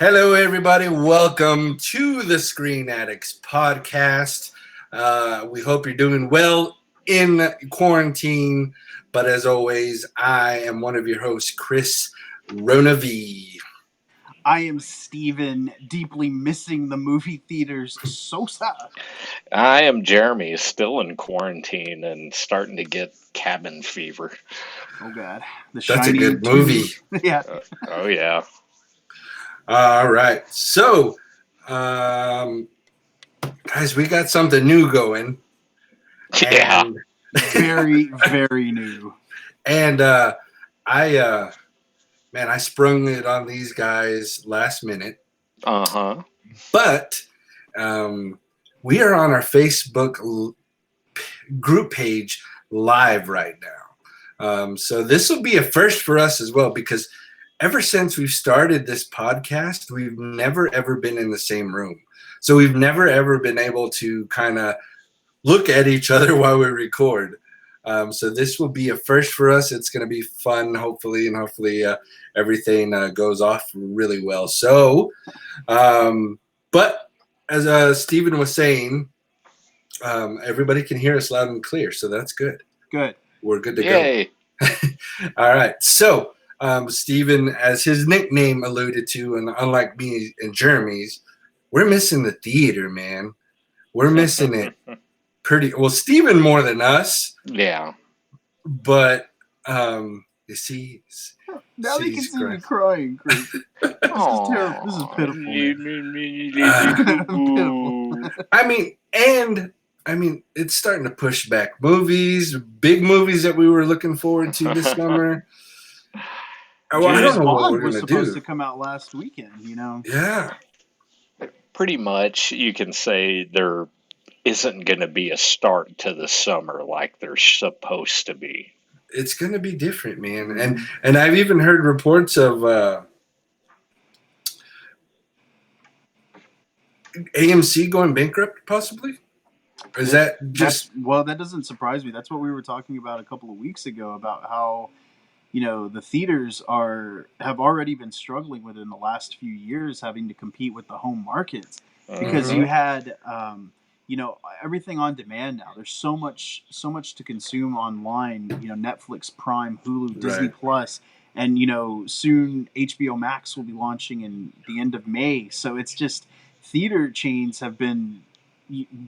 Hello, everybody. Welcome to the Screen Addicts podcast. We hope you're doing well in quarantine. But as always, I am one of your hosts, Chris Ronavi. I am Steven, deeply missing the movie theaters. So sad. I am Jeremy, still in quarantine and starting to get cabin fever. Oh God, That's a good movie. Yeah. Oh yeah. All right. So, guys, we got something new going. Yeah. And, Very, very new. and I sprung it on these guys last minute. Uh-huh. But we are on our Facebook group page live right now. So this will be a first for us as well, because ever since we've started this podcast, we've never, ever been in the same room. So we've never, ever been able to kind of look at each other while we record. So this will be a first for us. It's going to be fun, hopefully, and hopefully everything goes off really well. So, but as Steven was saying, everybody can hear us loud and clear, so that's good. Good. We're good to Yay. go. All right. So, Steven, as his nickname alluded to, and unlike me and Jeremy's, we're missing the theater, man. We're missing it pretty well. Steven more than us. Yeah. But you see, Now they can see me crying, Chris. This is terrible. This is pitiful. I mean, it's starting to push back movies, big movies that we were looking forward to this summer. Well, I don't know what we're going to do. Supposed to come out last weekend, you know. Yeah. Pretty much, you can say there isn't going to be a start to the summer like there's supposed to be. It's going to be different, man. And I've even heard reports of AMC going bankrupt, possibly. Or is that just... Well, that doesn't surprise me. That's what we were talking about a couple of weeks ago, about how, you know, the theaters have already been struggling within the last few years, having to compete with the home markets, because you had you know, everything on demand now. There's so much to consume online. You know, Netflix, Prime, Hulu, Disney Plus, and you know, soon HBO Max will be launching in the end of May. So it's just, theater chains have been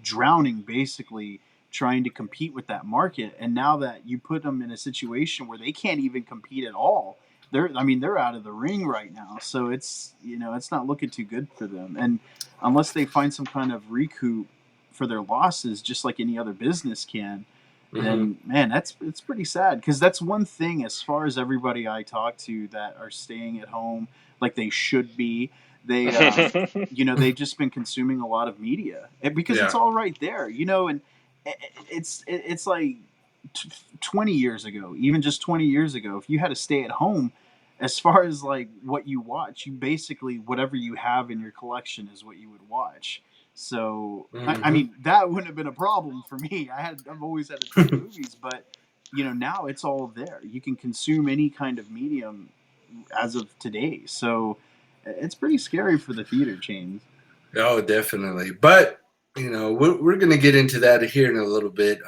drowning, basically trying to compete with that market. And now that you put them in a situation where they can't even compete at all, they're out of the ring right now. So it's, you know, it's not looking too good for them. And unless they find some kind of recoup for their losses, just like any other business can, then man, it's pretty sad, because that's one thing, as far as everybody I talk to that are staying at home like they should be, they you know, they've just been consuming a lot of media, because it's all right there, you know. And it's like 20 years ago, even just 20 years ago, if you had to stay at home, as far as like what you watch, you basically, whatever you have in your collection is what you would watch. So I mean, that wouldn't have been a problem for me. I've always had a ton of movies, but you know, now it's all there. You can consume any kind of medium as of today. So it's pretty scary for the theater chains. Oh, definitely. But you know, we're going to get into that here in a little bit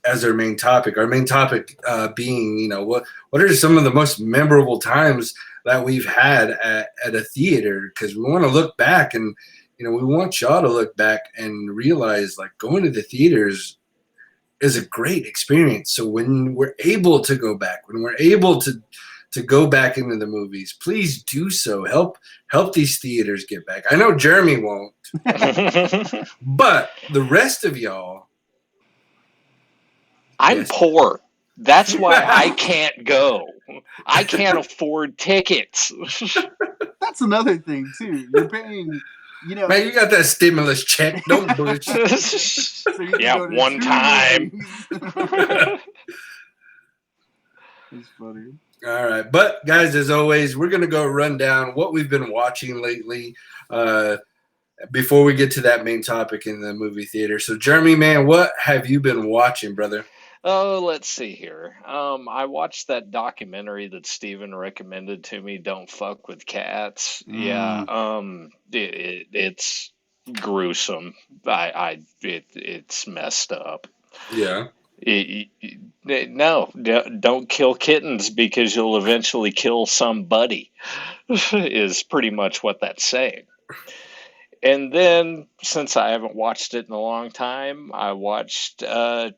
as our main topic. Our main topic being, you know, what are some of the most memorable times that we've had at a theater? Because we want to look back, and you know, we want y'all to look back and realize, like, going to the theaters is a great experience. So when we're able to go back, when we're able to go back into the movies, please do so. Help these theaters get back. I know Jeremy won't, but the rest of y'all. I'm poor. That's why I can't go. I can't afford tickets. That's another thing too. You're paying, you know. Man, you got that stimulus check. Don't bullshit. So one time. That's funny. All right. But, guys, as always, we're going to go run down what we've been watching lately before we get to that main topic in the movie theater. So, Jeremy, man, what have you been watching, brother? Oh, let's see here. I watched that documentary that Steven recommended to me, Don't Fuck with Cats. Yeah, Mm. it's gruesome. It's messed up. Yeah. No, don't kill kittens because you'll eventually kill somebody, is pretty much what that's saying. And then, since I haven't watched it in a long time, I watched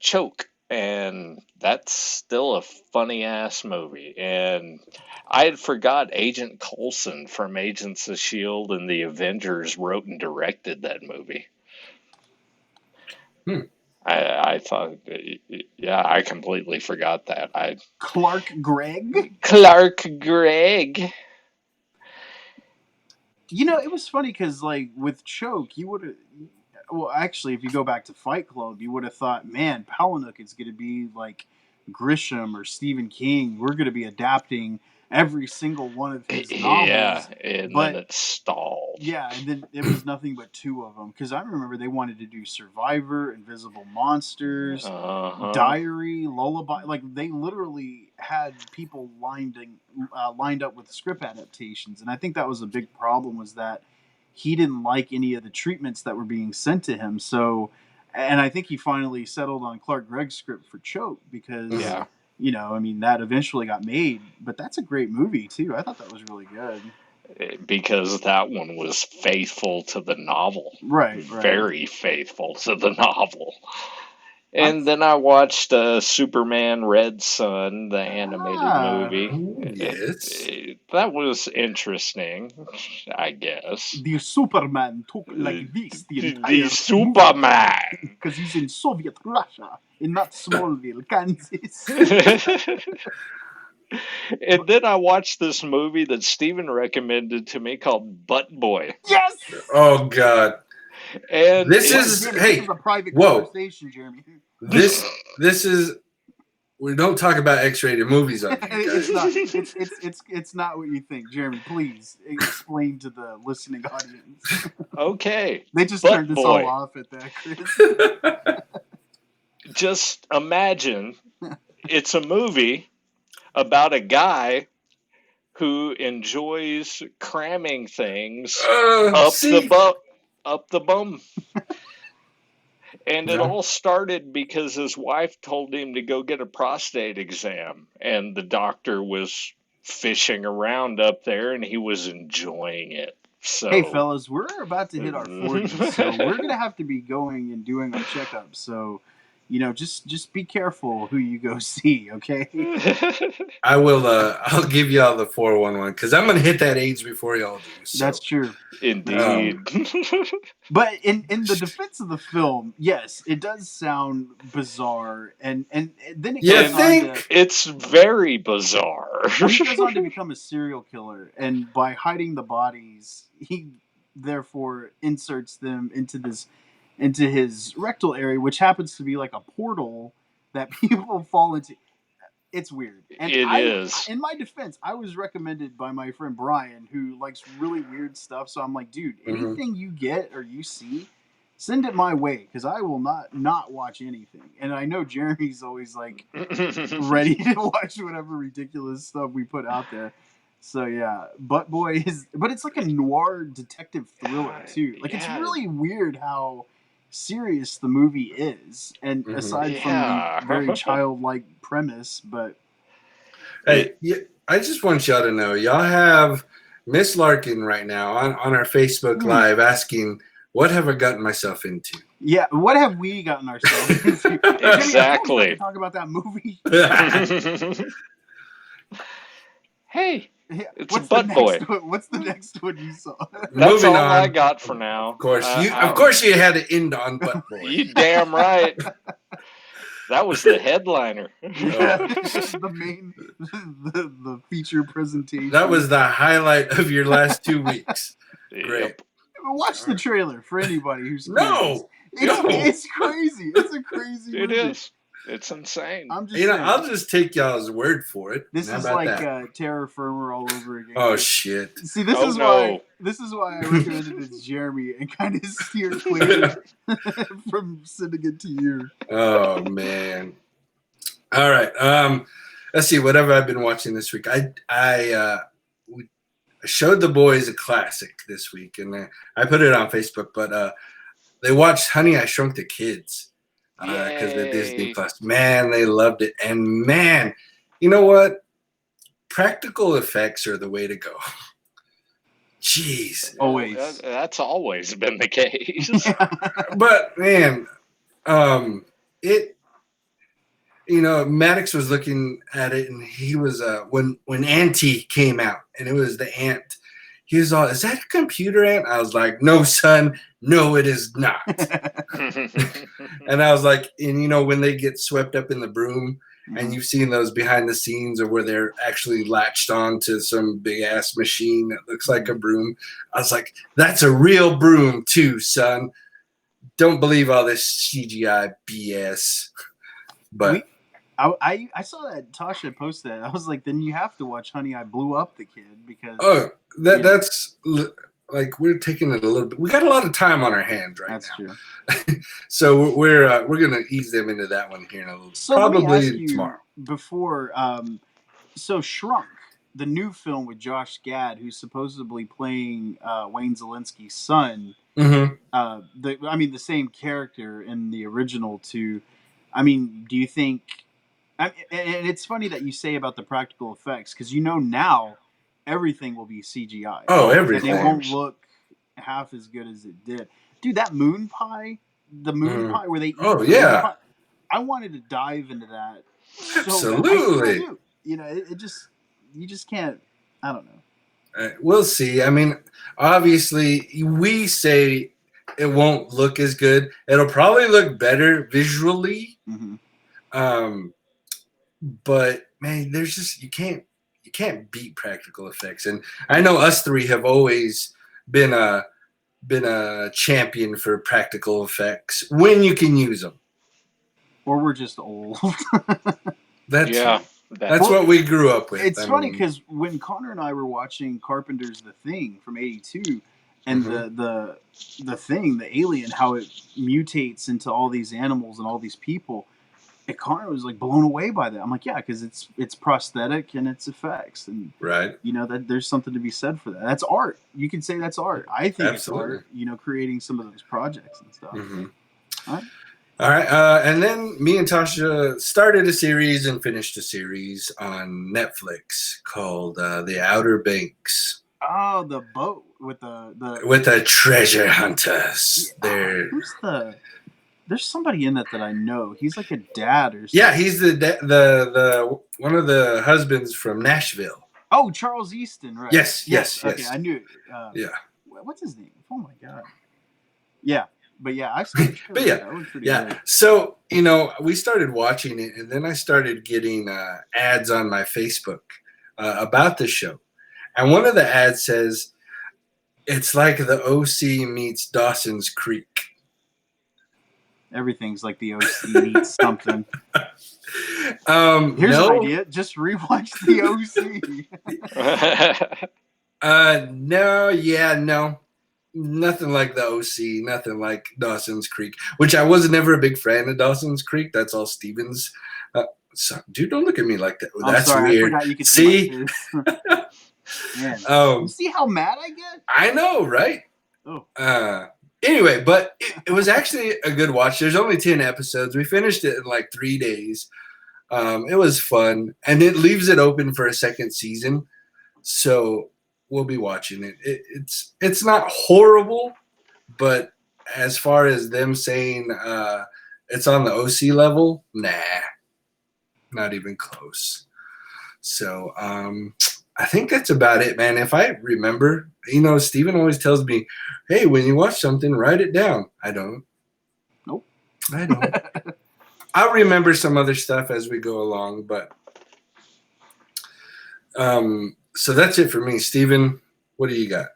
Choke, and that's still a funny ass movie. And I had forgot Agent Coulson from Agents of S.H.I.E.L.D. and the Avengers wrote and directed that movie. Hmm. I thought, yeah, I completely forgot that. Clark Gregg. Clark Gregg. You know, it was funny because, like, with Choke, you would have. Well, actually, if you go back to Fight Club, you would have thought, man, Palahniuk is going to be like Grisham or Stephen King. We're going to be adapting every single one of his Yeah, novels. and then But it stalled. yeah, and then it was nothing but two of them. Because I remember they wanted to do Survivor, Invisible Monsters, Uh-huh. Diary, Lullaby. Like they literally had people lined up with script adaptations, and I think that was a big problem. Was that he didn't like any of the treatments that were being sent to him. So, and I think he finally settled on Clark Gregg's script for Choke because. Yeah. You know, I mean, that eventually got made, but that's a great movie too. I thought that was really good. Because that one was faithful to the novel. Right, right. Very faithful to the novel. I'm And then I watched Superman Red Sun, the animated ah, movie. Oh, yes. That was interesting, I guess. the Superman took like this the The entire movie Superman! because he's in Soviet Russia and not Smallville, Kansas. And then I watched this movie that Steven recommended to me called Butt Boy. Yes. Oh God. And This What, is Jeremy? This hey. is a private Whoa. conversation, Jeremy. This is. We don't talk about X-rated movies on here, It's guys. not. It's not what you think, Jeremy. Please explain to the listening audience. okay, They just Butt turned this all Boy. off at that, Chris. Just imagine it's a movie about a guy who enjoys cramming things up the See. up the bum. And it No. all started because his wife told him to go get a prostate exam, and the doctor was fishing around up there, and he was enjoying it. Hey, So, fellas, we're about to hit our 40s, so we're gonna have to be going and doing our checkups. So, you know, just be careful who you go see, okay? I will. I'll give y'all the 411 because I'm gonna hit that age before y'all do. So. That's true. indeed. But in the defense of the film, yes, it does sound bizarre, and then it You goes on think? to It's very bizarre. well, he goes on to become a serial killer, and by hiding the bodies, he therefore inserts them into his rectal area, which happens to be like a portal that people fall into. It's weird, and It is. in my defense, I was recommended by my friend Brian, who likes really weird stuff. So I'm like, dude, Mhm. anything you get or you see, send it my way because I will not watch anything. And I know Jeremy's always like ready to watch whatever ridiculous stuff we put out there. So yeah, Butt Boy is, but it's like a noir detective thriller too. Like it's Yeah. really weird how serious the movie is, and Mhm. aside from the Yeah. very childlike premise, but Hey, I just want y'all to know, y'all have Miss Larkin right now on our Facebook Live asking, "What have I gotten myself into?" yeah, what have we gotten ourselves into? Jimmy, I told you not Exactly. to talk about that movie. Hey, Yeah, it's what's Butt the Boy. next one? What's the next one you saw? That's Moving all I on. got for now. Of course, you had to end on Butt Boy. You damn right. That was the headliner. Yeah, the main, the feature presentation. That was the highlight of your last 2 weeks. Great. Yep. Watch the trailer for anybody who's No, It's crazy. It's a crazy It movie. is. It's insane. I'm just you know, saying. I'll just take y'all's word for it. This How is about like that? Terra Firma all over again. Oh shit! See, this Oh, is no. why I recommended it to Jeremy and kind of steer clear from sending it to you. Oh man! All right. Let's see. Whatever I've been watching this week, we showed the boys a classic this week, and I put it on Facebook. But they watched Honey, I Shrunk the Kids because of Disney Yay. Plus. Man, they loved it, and man, you know what? Practical effects are the way to go. Jeez. Always. That's always been the case. But man, it. You know, Maddox was looking at it, and he was when Auntie came out, and it was the ant. He was all, "Is that a computer ant?" I was like, "No, son, no, it is not." And I was like, and you know, when they get swept up in the broom, and you've seen those behind the scenes, or where they're actually latched on to some big ass machine that looks like a broom. I was like, "That's a real broom too, son. Don't believe all this CGI BS." But I saw that Tasha posted that. I was like, then you have to watch Honey, I Blew Up the Kid because that's like we're taking it a little bit. We got a lot of time on our hands right now. That's true. So we're gonna ease them into that one here in a little. So probably tomorrow. Before, so Shrunk, the new film with Josh Gad, who's supposedly playing Wayne Zielinski's son. Mm-hmm. The same character in the original two. I mean, do you think? And it's funny that you say about the practical effects because now everything will be CGI. Oh, everything. And it won't look half as good as it did. Dude, that moon pie, pie where they eat moon pie, I wanted to dive into that. Absolutely. So you just can't. I don't know. We'll see. I mean, obviously, we say it won't look as good. It'll probably look better visually. Mm-hmm. But man, there's just you can't beat practical effects. And I know us three have always been a champion for practical effects when you can use them. Or we're just old. That's what we grew up with. It's funny because when Connor and I were watching Carpenter's The Thing from '82, and the thing, the alien, how it mutates into all these animals and all these people, and Connor was like blown away by that. I'm like, yeah, because it's prosthetic and it's effects, and right. That there's something to be said for that. That's art. You can say that's art. I think Absolutely. It's art. Creating some of those projects and stuff. Mm-hmm. All right. And then me and Tasha started a series and finished a series on Netflix called The Outer Banks. Oh, the boat with the treasure hunters. There's somebody in that I know. He's like a dad or something. Yeah, he's the one of the husbands from Nashville. Oh, Charles Easton, right? Yes. Okay, I knew it. Yeah. What's his name? Oh my god. Yeah, but yeah, I started. But yeah, that was pretty yeah. good. So we started watching it, and then I started getting ads on my Facebook about the show, and one of the ads says it's like the OC meets Dawson's Creek. Everything's like the OC meets something. Here's an idea: just rewatch the OC. No, nothing like the OC. Nothing like Dawson's Creek, which I was never a big fan of. Dawson's Creek. That's all Stevens. Dude, don't look at me like that. That's weird. I forgot you could see. Man, you see how mad I get? I know, right? Oh. Anyway, but it was actually a good watch. There's only 10 episodes. We finished it in like 3 days. It was fun, and it leaves it open for a second season. So we'll be watching it. It's not horrible, but as far as them saying it's on the OC level, nah, not even close. So I think that's about it, man. If I remember, Steven always tells me, hey, when you watch something, write it down. I don't. Nope. I don't. I'll remember some other stuff as we go along, but so that's it for me. Steven, what do you got?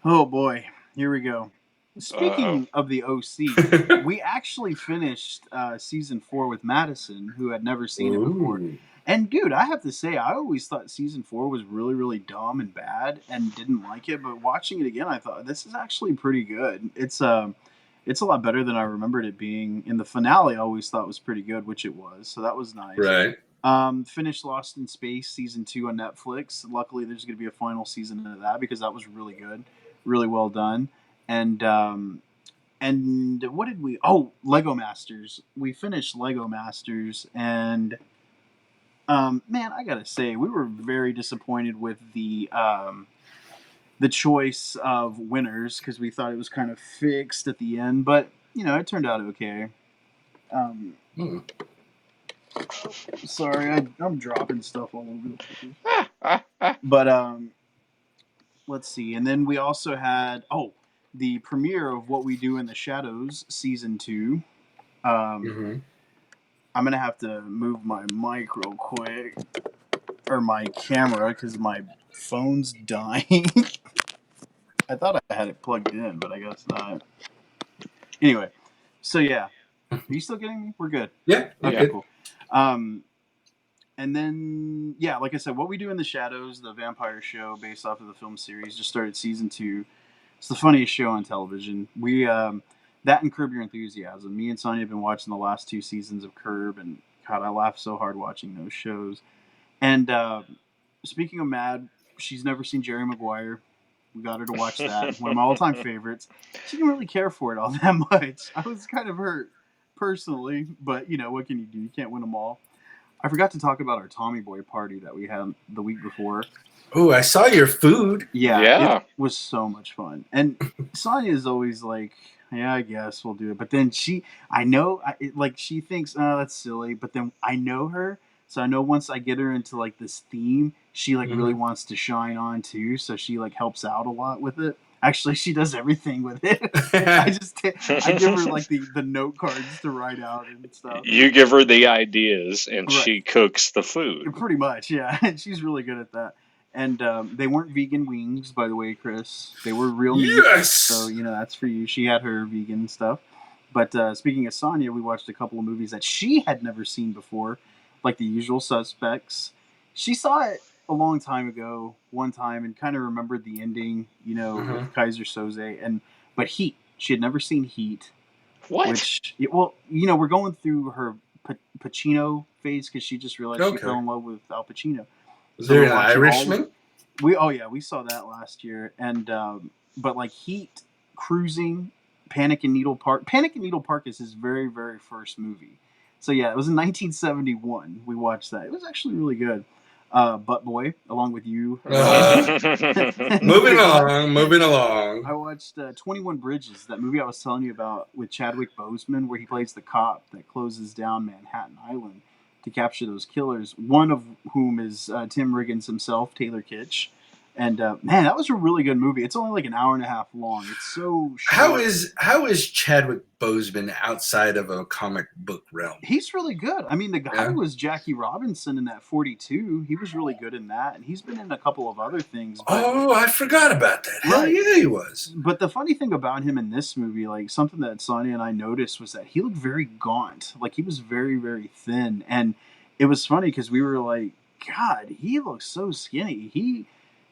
Oh, boy. Here we go. Speaking of the OC, we actually finished season 4 with Madison, who had never seen it before. And, dude, I have to say, I always thought season 4 was really, really dumb and bad and didn't like it. But watching it again, I thought, this is actually pretty good. It's It's a lot better than I remembered it being. In the finale, I always thought was pretty good, which it was. So that was nice. Right. Finished Lost in Space season 2 on Netflix. Luckily, there's going to be a final season of that because that was really good, really well done. And what did we? Oh, Lego Masters. We finished Lego Masters, and man, I gotta say, we were very disappointed with the choice of winners because we thought it was kind of fixed at the end, but it turned out okay. Hmm. Sorry, I'm dropping stuff all over the place. But let's see, and then we also had the premiere of What We Do in the Shadows season 2. Mm-hmm. I'm gonna have to move my mic real quick, or my camera, because my phone's dying. I thought I had it plugged in, but I guess not. Anyway, so yeah, are you still getting me? We're good. Yeah. Okay, Yeah. cool. And then like I said, What We Do in the Shadows, the vampire show based off of the film series, just started season 2. It's the funniest show on television. We that and Curb Your Enthusiasm. Me and Sonia have been watching the last 2 seasons of Curb, and God, I laughed so hard watching those shows. And speaking of Mad, she's never seen Jerry Maguire. We got her to watch that. One of my all-time favorites. She didn't really care for it all that much. I was kind of hurt personally, but what can you do? You can't win them all. I forgot to talk about our Tommy Boy party that we had the week before. Oh, I saw your food. Yeah. It was so much fun. And Sonia is always like, yeah, I guess we'll do it. But then she thinks, oh, that's silly. But then I know her. So I know once I get her into like this theme, she really wants to shine on too. So she helps out a lot with it. Actually, she does everything with it. I give her like the note cards to write out and stuff. You give her the ideas, and Right. she cooks the food. Pretty much, yeah. And she's really good at that. And they weren't vegan wings, by the way, Chris. They were real meat. Yes. So that's for you. She had her vegan stuff. But speaking of Sonia, we watched a couple of movies that she had never seen before, like The Usual Suspects. She saw it a long time ago, one time, and kind of remembered the ending, with Kaiser Soze. But Heat, she had never seen Heat. What? Which, we're going through her Pacino phase because she just realized she fell in love with Al Pacino. Was there an Irishman? We saw that last year, and but like Heat, Cruising, Panic in Needle Park. Panic in Needle Park is his very, very first movie. So yeah, it was in 1971. We watched that. It was actually really good. Butt Boy, along with you. Moving along. I watched 21 Bridges, that movie I was telling you about with Chadwick Boseman, where he plays the cop that closes down Manhattan Island to capture those killers, one of whom is Tim Riggins himself, Taylor Kitsch. And man, that was a really good movie. It's only like an hour and a half long. It's so short. How is Chadwick Boseman outside of a comic book realm? He's really good. I mean, the guy was Jackie Robinson in that 42. He was really good in that, and he's been in a couple of other things. But, I forgot about that. Hell yeah, he was. But the funny thing about him in this movie, like something that Sonia and I noticed, was that he looked very gaunt. Like he was very, very thin, and it was funny because we were like, God, he looks so skinny. He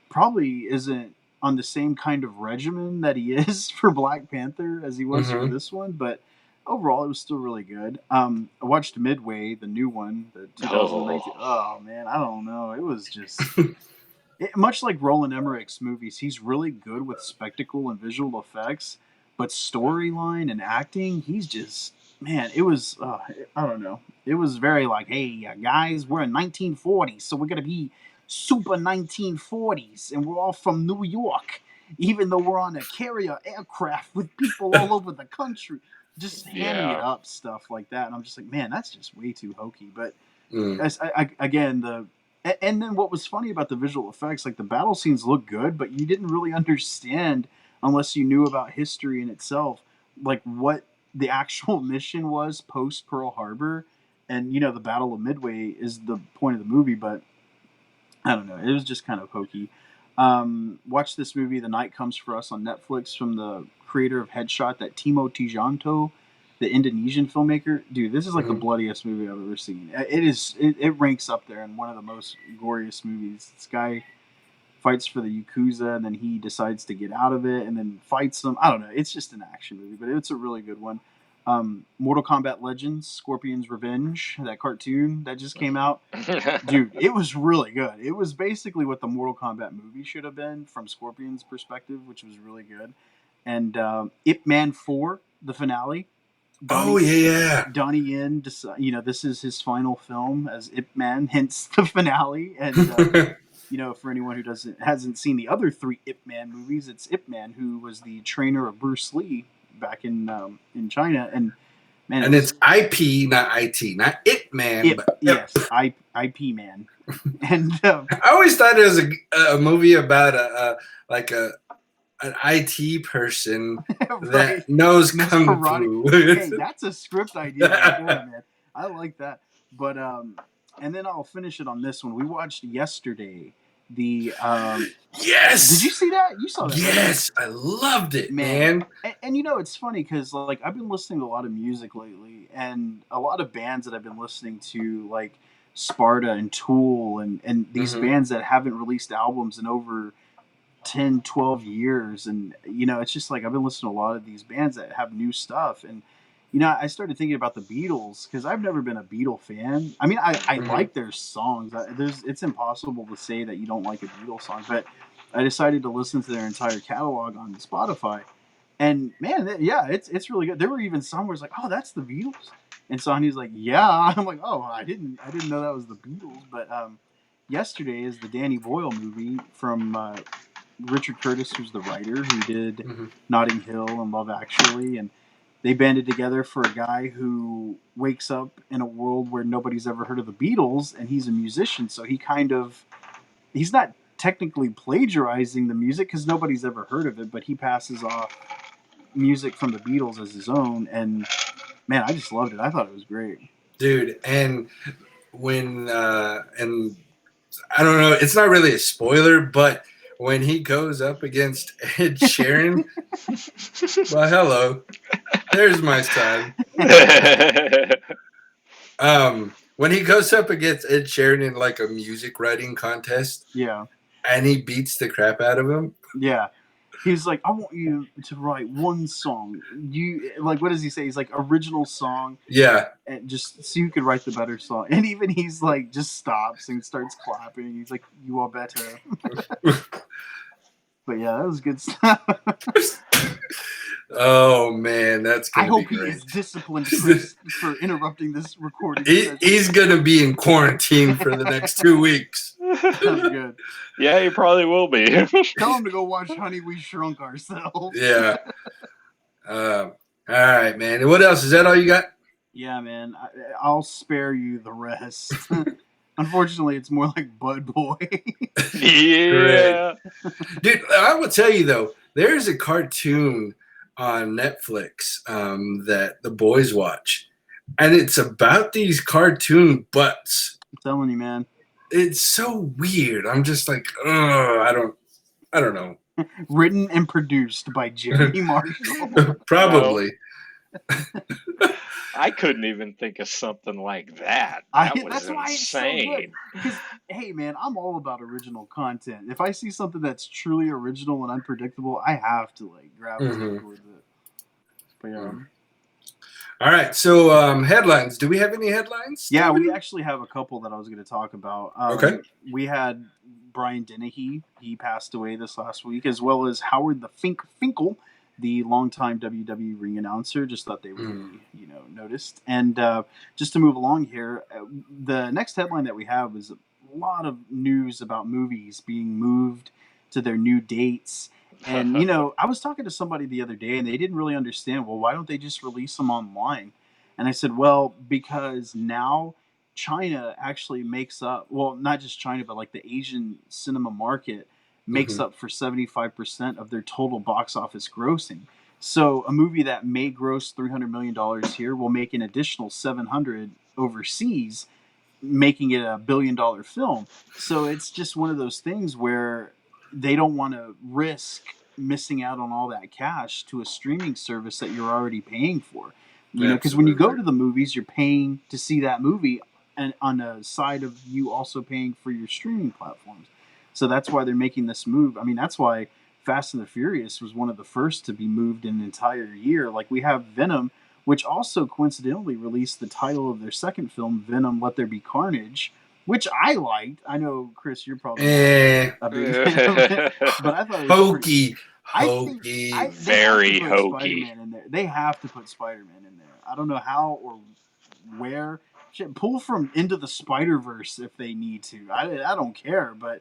probably isn't on the same kind of regimen that he is for Black Panther as he was for this one, but overall it was still really good. I watched Midway, the new one, the 2019. Oh man, I don't know. It was just much like Roland Emmerich's movies. He's really good with spectacle and visual effects, but storyline and acting, he's just, man, it was I don't know. It was very like, hey guys, we're in 1940s, so we're gonna be super 1940s, and we're all from New York, even though we're on a carrier aircraft with people all over the country, just hamming it up, stuff like that. And I'm just like, man, that's just way too hokey. But again, and then what was funny about the visual effects, like the battle scenes look good, but you didn't really understand unless you knew about history in itself, like what the actual mission was post Pearl Harbor. And the Battle of Midway is the point of the movie, but I don't know. It was just kind of hokey. Watch this movie, The Night Comes for Us, on Netflix, from the creator of Headshot, that Timo Tjahjanto, the Indonesian filmmaker. Dude, this is like the bloodiest movie I've ever seen. It ranks up there in one of the most goriest movies. This guy fights for the Yakuza, and then he decides to get out of it and then fights them. I don't know. It's just an action movie, but it's a really good one. Mortal Kombat Legends, Scorpion's Revenge, that cartoon that just came out. Dude, it was really good. It was basically what the Mortal Kombat movie should have been from Scorpion's perspective, which was really good. And Ip Man 4, the finale. Donnie Yen, this is his final film as Ip Man, hence the finale. And for anyone who hasn't seen the other 3 Ip Man movies, it's Ip Man who was the trainer of Bruce Lee back in China. And man, it's IP, not IT, not Ip Man. Yes, IP Man. And I always thought it was a movie about an IT person right. that knows kung fu. Hey, that's a script idea right there, man. I like that. But and then I'll finish it on this one. We watched yesterday the Yes. Did you see that? You saw that? Yes, right? I loved it, man. And it's funny because like I've been listening to a lot of music lately, and a lot of bands that I've been listening to, like Sparta and Tool, and these bands that haven't released albums in over 10, 12 years. And, it's just like I've been listening to a lot of these bands that have new stuff. And, I started thinking about the Beatles because I've never been a Beatle fan. I mean, I like their songs. It's impossible to say that you don't like a Beatles song, but I decided to listen to their entire catalog on Spotify. And man, it's really good. There were even some where it's like, oh, that's the Beatles. And Sonny's like, yeah. I'm like, oh, I didn't know that was the Beatles. But yesterday is the Danny Boyle movie from Richard Curtis, who's the writer, who did Notting Hill and Love Actually, and they banded together for a guy who wakes up in a world where nobody's ever heard of the Beatles, and he's a musician, so he's not technically plagiarizing the music because nobody's ever heard of it, but he passes off music from the Beatles as his own, and man, I just loved it. I thought it was great. Dude, and when and I don't know, it's not really a spoiler, but when he goes up against Ed Sheeran, well, hello, there's my son. When he goes up against Ed Sheeran in like a music writing contest, and he beats the crap out of him, he's like, I want you to write one song. You like, what does he say? He's like, original song. Yeah. And just so you could write the better song. And even he's like, just stops and starts clapping. He's like, you are better. But yeah, that was good stuff. Oh man, that's gonna I hope be great. He is disciplined for interrupting this recording. He's gonna be in quarantine for the next 2 weeks. That's good. Yeah, he probably will be. Tell him to go watch Honey, We Shrunk Ourselves. Yeah. All right, man. And what else? Is that all you got? Yeah, man. I'll spare you the rest. Unfortunately, it's more like Bud Boy. Yeah. Dude, I will tell you, though, there's a cartoon on Netflix that the boys watch. And it's about these cartoon butts. I'm telling you, man. It's so weird. I'm just like, I don't know. Written and produced by Jeremy Marshall. Probably. I couldn't even think of something like that. That was that's why insane. It's so good. Because, hey, man, I'm all about original content. If I see something that's truly original and unpredictable, I have to gravitate towards it. But yeah. All right. So headlines. Do we have any headlines? Yeah, we actually have a couple that I was going to talk about. Okay. We had Brian Dennehy. He passed away this last week, as well as Howard the Finkel, the longtime WWE ring announcer. Just thought they would be, noticed. And just to move along here, the next headline that we have is a lot of news about movies being moved to their new dates. And, I was talking to somebody the other day, and they didn't really understand, well, why don't they just release them online? And I said, well, because now China actually makes up, well, not just China, but like the Asian cinema market makes up for 75% of their total box office grossing. So a movie that may gross $300 million here will make an additional $700 overseas, making it $1 billion film. So it's just one of those things where they don't want to risk missing out on all that cash to a streaming service that you're already paying for. Because when you go to the movies, you're paying to see that movie, and on the side of you also paying for your streaming platforms. So that's why they're making this move. I mean, that's why Fast and the Furious was one of the first to be moved in an entire year. Like we have Venom, which also coincidentally released the title of their second film, Venom: Let There Be Carnage, which I liked. I know, Chris, you're probably Eh, not a big fan of it, but I thought it was pretty. hokey, I think hokey. they have to Very put hokey. Spider-Man in there. They have to put Spider-Man in there. I don't know how or where. Shit, pull from Into the Spider-Verse if they need to. I don't care, but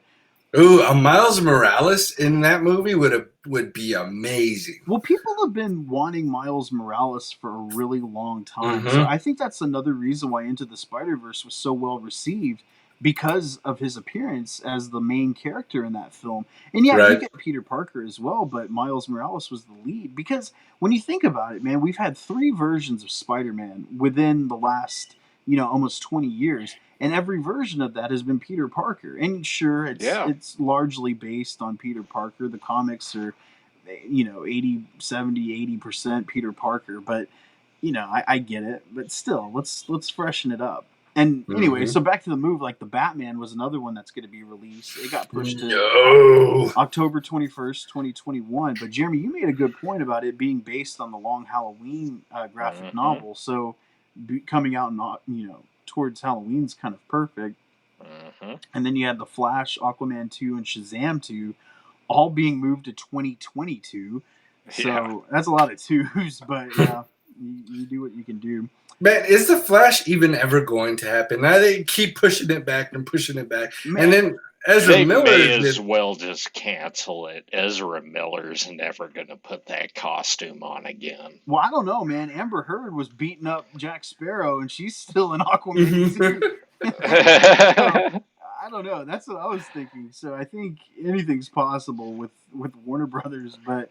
Ooh, a Miles Morales in that movie would be amazing. well, people have been wanting Miles Morales for a really long time. So Mm-hmm. I think that's another reason why Into the Spider-Verse was so well received because of his appearance as the main character in that film. And yeah, you Right. get Peter Parker as well, but Miles Morales was the lead because when you think about it, man, we've had 3 versions of Spider-Man within the last, almost 20 years. And every version of that has been Peter Parker. And sure, it's Yeah. it's largely based on Peter Parker. The comics are 80% Peter Parker, but I get it, but still, let's freshen it up. And anyway, Mm-hmm. so back to the move, like the Batman was another one that's going to be released. It got pushed to No. October 21st, 2021. But Jeremy, you made a good point about it being based on the Long Halloween graphic Mm-hmm. novel. So coming out towards Halloween's kind of perfect. Mm-hmm. And then you had the Flash, Aquaman 2, and Shazam 2 all being moved to 2022. So Yeah. that's a lot of twos, but yeah, you do what you can do. Man, is the Flash even ever going to happen? Now they keep pushing it back and pushing it back. Man, And then Ezra They Miller may has as been. well just cancel it. Ezra Miller's never going to put that costume on again. well, I don't know, man. Amber Heard was beating up Jack Sparrow, and she's still in Aquaman 2. So I don't know. That's what I was thinking. So I think anything's possible with Warner Brothers, but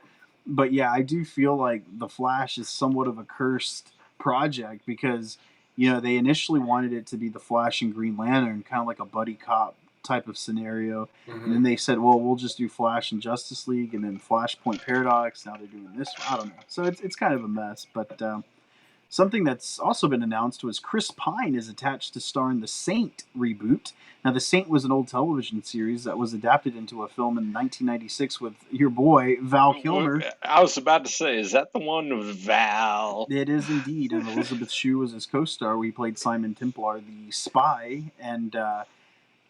yeah, I do feel like the Flash is somewhat of a cursed project because they initially wanted it to be the Flash and Green Lantern, kind of like a buddy cop type of scenario, and then they said, well, we'll just do Flash and Justice League, and then Flashpoint Paradox. Now they're doing this. I don't know. So it's kind of a mess, but. Something that's also been announced was Chris Pine is attached to star in the Saint reboot. Now, the Saint was an old television series that was adapted into a film in 1996 with your boy Val Kilmer. I was about to say, is that the one with Val? It is indeed, and Elizabeth Shue was his co-star. We played Simon Templar, the spy, and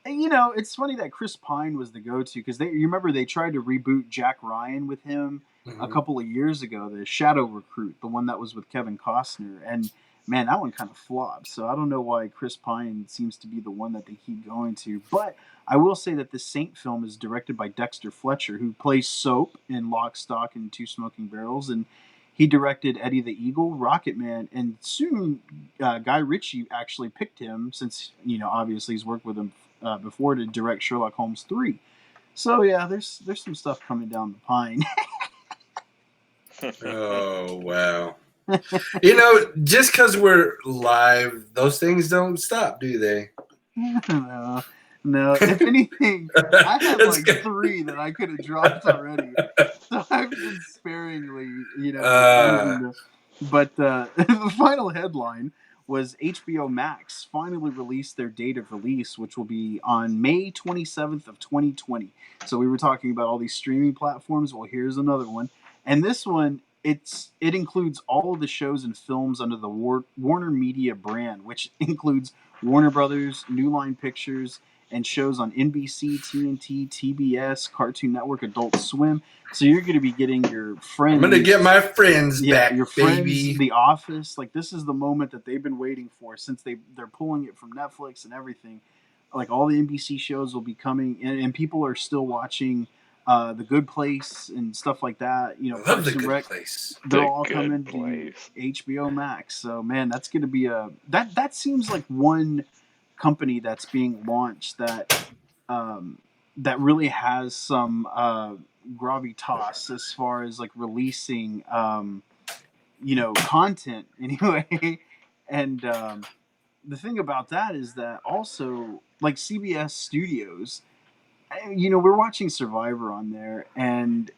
it's funny that Chris Pine was the go-to because you remember they tried to reboot Jack Ryan with him a couple of years ago, the Shadow Recruit, the one that was with Kevin Costner, and man, that one kind of flopped. So I don't know why Chris Pine seems to be the one that they keep going to, but I will say that the Saint film is directed by Dexter Fletcher, who plays Soap in Lock, Stock, and Two Smoking Barrels, and he directed Eddie the Eagle, Rocket Man, and soon Guy Ritchie actually picked him since obviously he's worked with him before to direct Sherlock Holmes 3. So yeah, there's some stuff coming down the pine. Oh, wow. Just because we're live, those things don't stop, do they? No. If anything, I had That's like good. 3 that I could have dropped already. So I've been sparingly, using them. But the final headline was HBO Max finally released their date of release, which will be on May 27th of 2020. So we were talking about all these streaming platforms. Well, here's another one. And this one, it includes all of the shows and films under the Warner Media brand, which includes Warner Brothers, New Line Pictures, and shows on NBC, TNT, TBS, Cartoon Network, Adult Swim. So you're going to be getting your Friends. I'm going to get my Friends back, your Friends, baby. The Office. Like, this is the moment that they've been waiting for since they're pulling it from Netflix and everything. Like, all the NBC shows will be coming, and people are still watching The Good Place and stuff like that. I love Parks The and Good Rec. Place. They're The all Good coming Place. to HBO Max. So man, that's going to be that seems like one company that's being launched that really has some gravitas as far as like releasing content anyway. And the thing about that is that also like CBS Studios, we're watching Survivor on there, and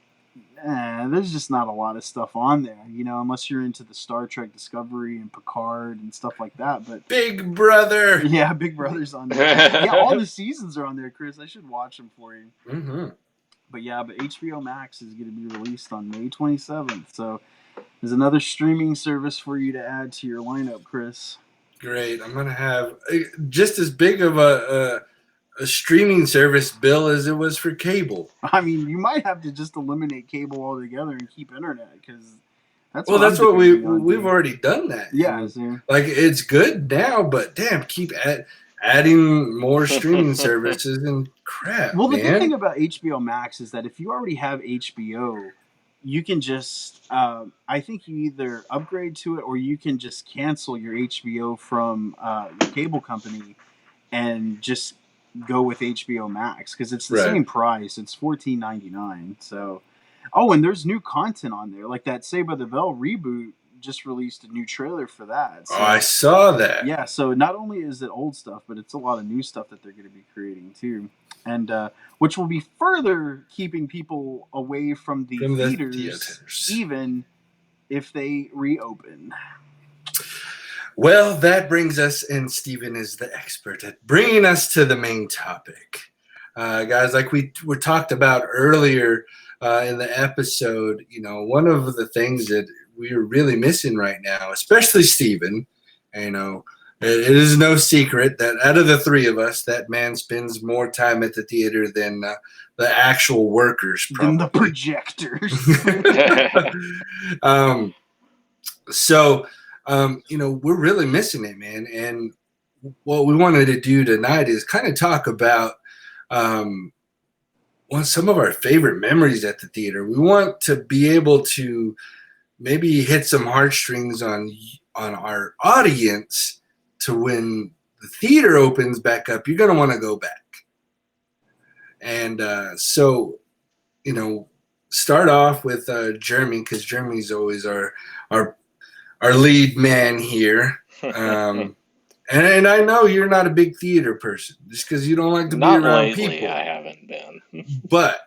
there's just not a lot of stuff on there, unless you're into the Star Trek Discovery and Picard and stuff like that. But Big Brother. yeah, Big Brother's on there. Yeah, all the seasons are on there, Chris. I should watch them for you. Mm-hmm. But HBO Max is going to be released on May 27th. So there's another streaming service for you to add to your lineup, Chris. Great. I'm gonna have just as big of a streaming service bill as it was for cable. I mean, you might have to just eliminate cable altogether and keep internet, because that's what we've already done that. Yeah, like it's good now, but damn, keep adding more streaming services and crap. Well, the good thing about HBO Max is that if you already have HBO, you can just I think you either upgrade to it or you can just cancel your HBO from your cable company and just go with HBO Max, because it's the same price. It's $14.99. So, and there's new content on there, like that Saved by the Bell reboot just released a new trailer for that. So, I saw that. Yeah, so not only is it old stuff, but it's a lot of new stuff that they're going to be creating too, and which will be further keeping people away from the theaters, even if they reopen. Well, that brings us, and Stephen is the expert at bringing us to the main topic. Guys, like we were talked about earlier in the episode, one of the things that we're really missing right now, especially Stephen, it is no secret that out of the three of us, that man spends more time at the theater than the actual workers, probably. Than the projectors. We're really missing it, man. And what we wanted to do tonight is kind of talk about some of our favorite memories at the theater. We want to be able to maybe hit some heartstrings on our audience to when the theater opens back up, you're going to want to go back. And start off with Jeremy, because Jeremy's always our lead man here. And I know you're not a big theater person, just because you don't like to be around people. I haven't been. But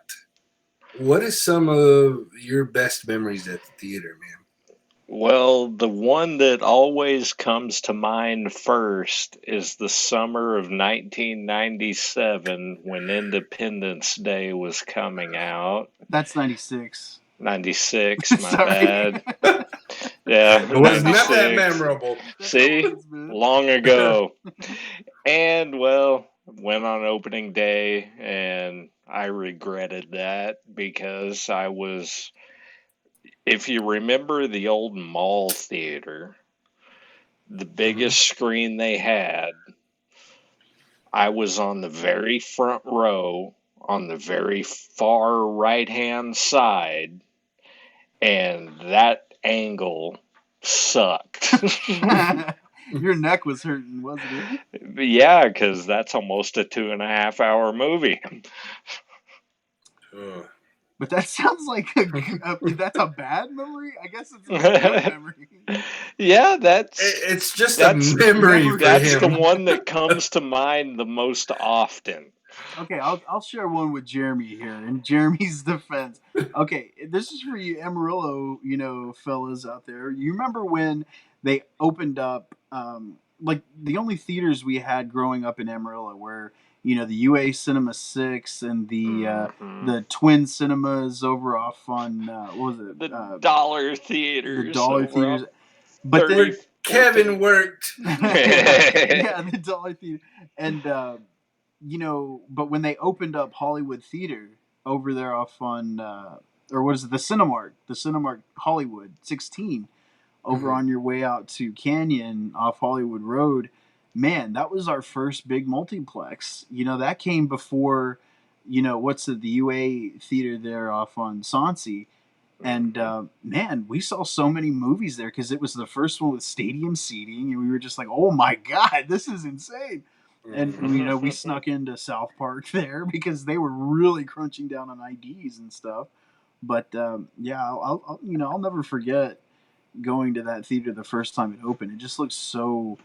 what is some of your best memories at the theater, man? Well, the one that always comes to mind first is the summer of 1997 when Independence Day was coming out. That's 96. 96, my bad. Yeah, it was not that memorable. See, long ago. And went on opening day, and I regretted that because I was, if you remember the old mall theater, the biggest screen they had, I was on the very front row on the very far right-hand side, and that angle sucked. Your neck was hurting, wasn't it? Yeah, because that's almost a 2.5 hour movie. But that sounds like that's a bad memory. I guess it's a good memory. Yeah, it's just a memory. That's the one that comes to mind the most often. Okay, I'll share one with Jeremy here in Jeremy's defense. Okay, this is for you Amarillo, fellas out there. You remember when they opened up, like the only theaters we had growing up in Amarillo were, the UA Cinema 6 and the Twin Cinemas over off on, what was it? The Dollar Theaters. The Dollar Theaters. But then Kevin worked. Yeah, the Dollar Theater. And, but when they opened up Hollywood Theater over there off on, or what is it, the Cinemark Hollywood 16, over on your way out to Canyon off Hollywood Road, man, that was our first big multiplex. That came before, the UA Theater there off on Sauncey. And, man, we saw so many movies there because it was the first one with stadium seating, and we were just like, oh my God, this is insane. And we snuck into South Park there because they were really crunching down on IDs and stuff. But I'll never forget going to that theater the first time it opened. It just looked so,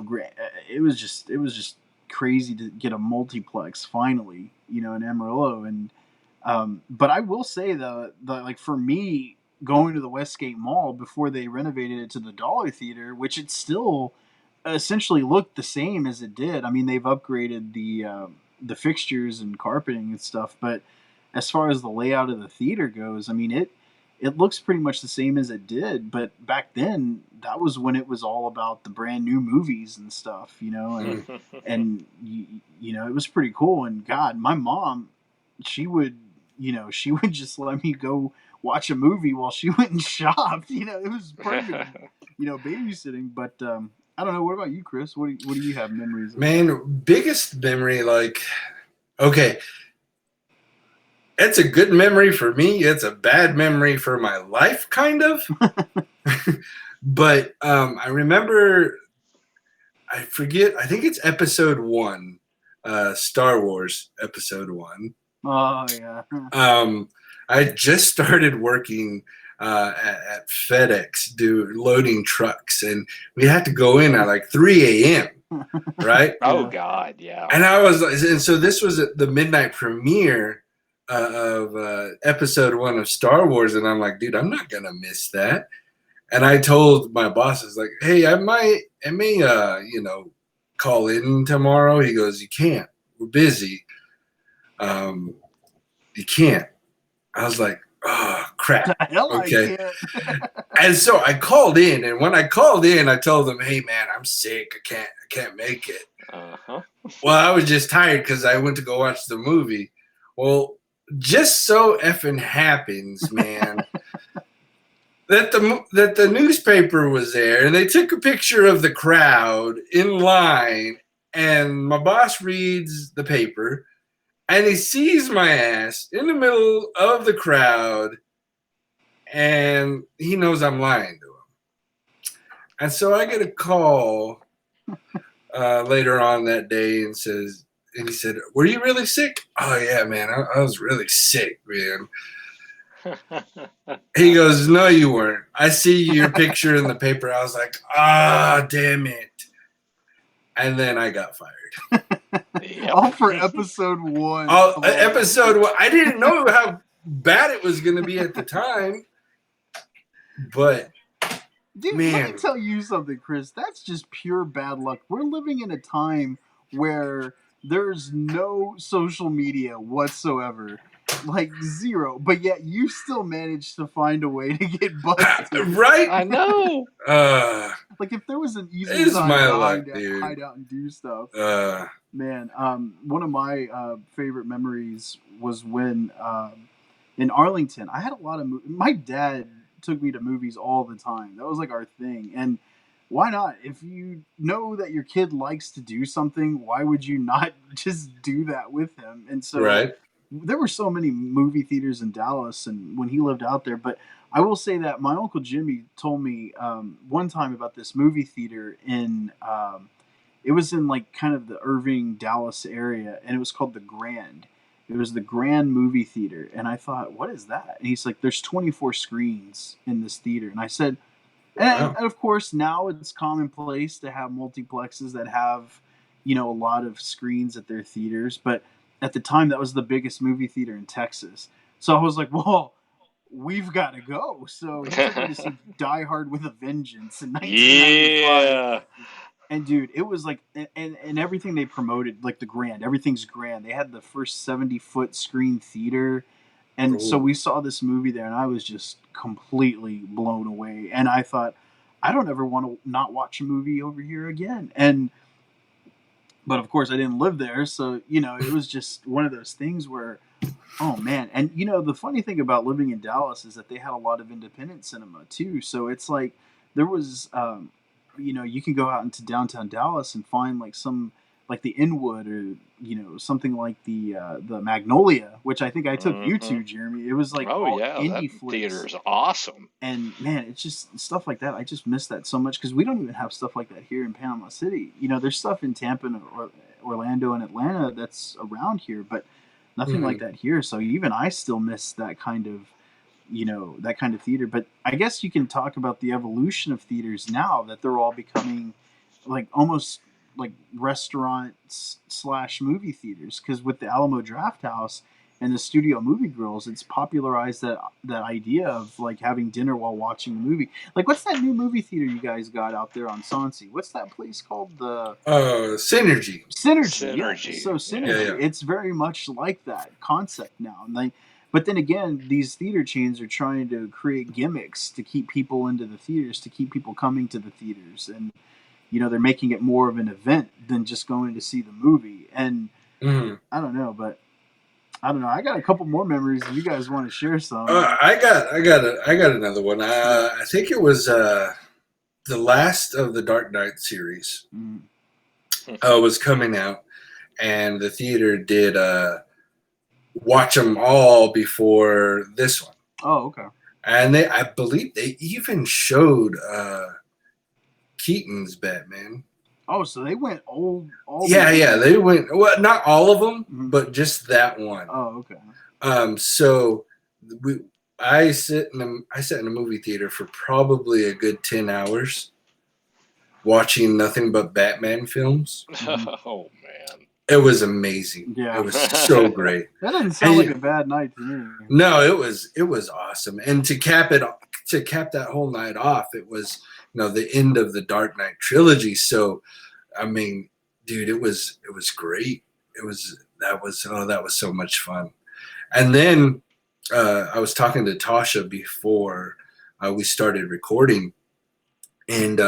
great. It was just crazy to get a multiplex finally, in Amarillo. And But I will say the like for me going to the Westgate Mall before they renovated it to the Dollar Theater, which it still essentially looked the same as it did. I mean, they've upgraded the fixtures and carpeting and stuff, but as far as the layout of the theater goes, I mean it looks pretty much the same as it did. But back then, that was when it was all about the brand new movies and stuff, you know, Mm. and you know it was pretty cool. And God, my mom, she would she would just let me go watch a movie while she went and shopped. You know, it was perfect, babysitting. But I don't know. What about you, Chris? What do you have memories of? Man, biggest memory, like, okay, it's a good memory for me. It's a bad memory for my life, kind of. But I remember, I forget, I think it's episode 1, Star Wars episode 1. Oh yeah. I just started working at FedEx, loading trucks, and we had to go in at like 3 a.m. Right? Oh God, yeah. And so this was the midnight premiere of episode 1 of Star Wars, and I'm like, dude, I'm not gonna miss that. And I told my bosses, like, hey, I may call in tomorrow. He goes, you can't. We're busy. You can't. I was like, oh crap. Hell, Okay. I can't. And so I called in, and when I called in, I told them, hey man, I'm sick. I can't make it. Uh-huh. Well, I was just tired because I went to go watch the movie. Well, just so effing happens, man, that the newspaper was there, and they took a picture of the crowd in line, and my boss reads the paper, and he sees my ass in the middle of the crowd, and he knows I'm lying to him. And so I get a call later on that day and he said, were you really sick? Oh yeah, man, I was really sick, man. He goes, no, you weren't. I see your picture in the paper. I was like, damn it. And then I got fired. Yep. All for episode 1. Episode 1. I didn't know how bad it was going to be at the time. But, dude, man, let me tell you something, Chris. That's just pure bad luck. We're living in a time where there's no social media whatsoever. Like zero, but yet you still managed to find a way to get busted. Right? I know. Like if there was an easy It's time my to luck, dude. hide out and do stuff. Man, one of my favorite memories was when in Arlington, I had a lot of my dad took me to movies all the time. That was like our thing. And why not? If you know that your kid likes to do something, why would you not just do that with him? And so Right. there were so many movie theaters in Dallas and when he lived out there. But I will say that my Uncle Jimmy told me one time about this movie theater in it was in like kind of the Irving, Dallas area, and it was called the Grand. It was the Grand Movie Theater, and I thought, what is that? And he's like, there's 24 screens in this theater, and I said, and of course now it's commonplace to have multiplexes that have, a lot of screens at their theaters, but at the time that was the biggest movie theater in Texas. So I was like, well, we've got to go. So he took me to see Die Hard with a Vengeance in 1995. Yeah. And dude, it was like, and everything they promoted, like the Grand, everything's grand. They had the first 70-foot screen theater. And so we saw this movie there, and I was just completely blown away. And I thought, I don't ever want to not watch a movie over here again. But of course, I didn't live there. So, it was just one of those things where, oh man. And, the funny thing about living in Dallas is that they had a lot of independent cinema too. So it's like there was, you can go out into downtown Dallas and find like like the Inwood or something like the Magnolia, which I think I took you to, Jeremy. It was like indie that flicks. theater is awesome. And man, it's just stuff like that. I just miss that so much because we don't even have stuff like that here in Panama City. There's stuff in Tampa and Orlando and Atlanta that's around here, but nothing like that here. So even I still miss that kind of theater. But I guess you can talk about the evolution of theaters now that they're all becoming like almost like restaurants / movie theaters. Because with the Alamo Draft House, and the studio movie girls, it's popularized that idea of like having dinner while watching a movie. Like, what's that new movie theater you guys got out there on Sauncey? What's that place called? The Synergy. Synergy. Yeah. Synergy. So Synergy, Yeah. it's very much like that concept now. And like, but then again, these theater chains are trying to create gimmicks to keep people into the theaters, to keep people coming to the theaters, and they're making it more of an event than just going to see the movie. And I don't know, but I don't know. I got a couple more memories. If you guys want to share some? I got another one. I think it was the last of the Dark Knight series. Was coming out, and the theater did watch them all before this one. Oh, okay. And I believe they even showed Keaton's Batman. Oh, so they went all Yeah, they went, well, not all of them, but just that one. Oh, okay. So I sat in a movie theater for probably a good 10 hours watching nothing but Batman films. Oh man. It was amazing. Yeah. It was so great. That doesn't sound like a bad night to me. No, it was awesome. And to cap that whole night off, it was the end of the Dark Knight trilogy. So, I mean, dude, it was great. That was so much fun. And then I was talking to Tasha before we started recording, and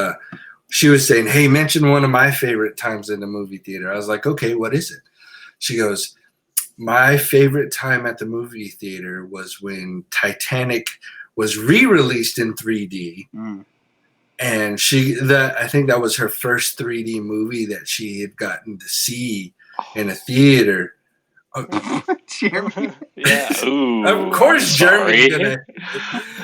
she was saying, "Hey, mention one of my favorite times in the movie theater." I was like, "Okay, what is it?" She goes, "My favorite time at the movie theater was when Titanic was re-released in 3D." And I think that was her first 3D movie that she had gotten to see in a theater. Jeremy. Yeah. Ooh, of course, Jeremy's sorry.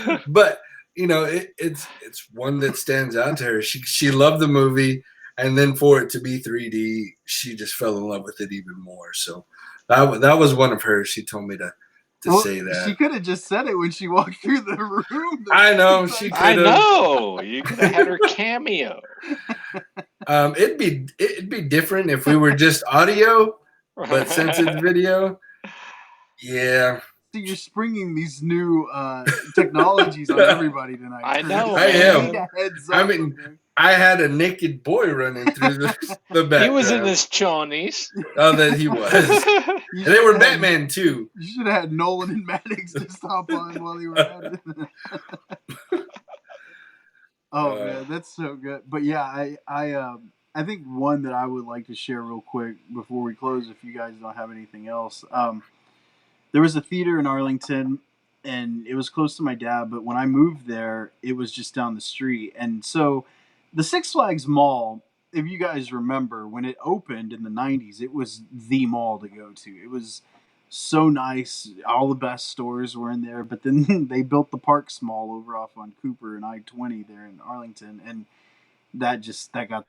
gonna. But it's one that stands out to her. She loved the movie, and then for it to be 3D, she just fell in love with it even more. So that was one of hers. She told me to say that. She could have just said it when she walked through the room. I know she could have. I know you could have had her cameo. It'd be different if we were just audio, but since it's video, yeah. So you're springing these new technologies on everybody tonight. I know. I am. Need a heads up, I mean, okay? I had a naked boy running through the background. He was in his chonies. Oh, that he was. And they were Batman too. You should have had Nolan and Maddox just hop on while you were at it. Oh man, that's so good. But yeah, I think one that I would like to share real quick before we close, if you guys don't have anything else. There was a theater in Arlington, and it was close to my dad, but when I moved there, it was just down the street. And so the Six Flags Mall, if you guys remember, when it opened in the 90s, it was the mall to go to. It was so nice. All the best stores were in there, but then they built the Parks Mall over off on Cooper and I-20 there in Arlington, and that got,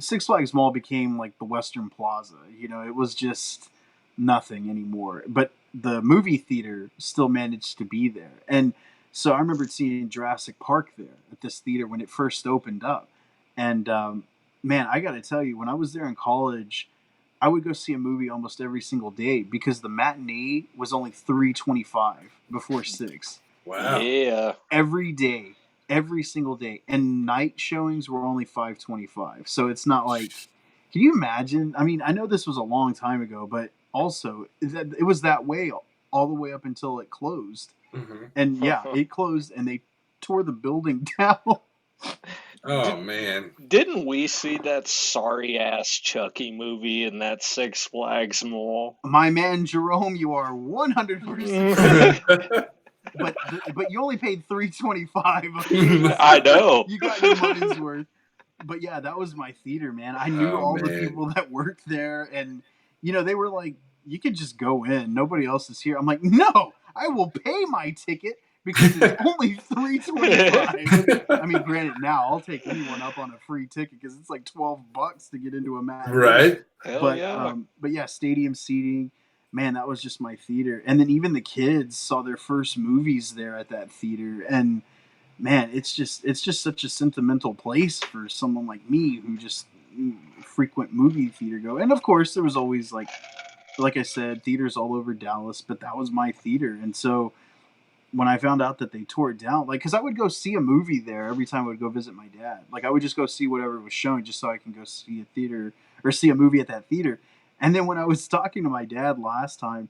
Six Flags Mall became like the Western Plaza. It was just nothing anymore. But the movie theater still managed to be there. And so I remember seeing Jurassic Park there at this theater when it first opened up. And man, I got to tell you, when I was there in college, I would go see a movie almost every single day because the matinee was only $3.25 before 6. Wow. Yeah. Every day, every single day. And night showings were only $5.25. So it's not like, can you imagine? I mean, I know this was a long time ago, but also it was that way all the way up until it closed. And yeah, it closed and they tore the building down. Oh man. Didn't we see that sorry ass Chucky movie in that Six Flags Mall? My man Jerome, you are 100%. But you only paid $3.25. I know. You got your money's worth. But yeah, that was my theater, man. I knew all the people that worked there, and they were like, "You could just go in. Nobody else is here." I'm like, "No, I will pay my ticket because it's only $3.25." I mean, granted, now I'll take anyone up on a free ticket because it's like $12 to get into a match. Right. Hell yeah. But yeah, stadium seating. Man, that was just my theater. And then even the kids saw their first movies there at that theater, and man, it's just such a sentimental place for someone like me who just frequent movie theater go. And of course, there was always like like I said, theaters all over Dallas, but that was my theater. And so when I found out that they tore it down, like, because I would go see a movie there every time I would go visit my dad. Like, I would just go see whatever was showing just so I can go see a theater or see a movie at that theater. And then when I was talking to my dad last time,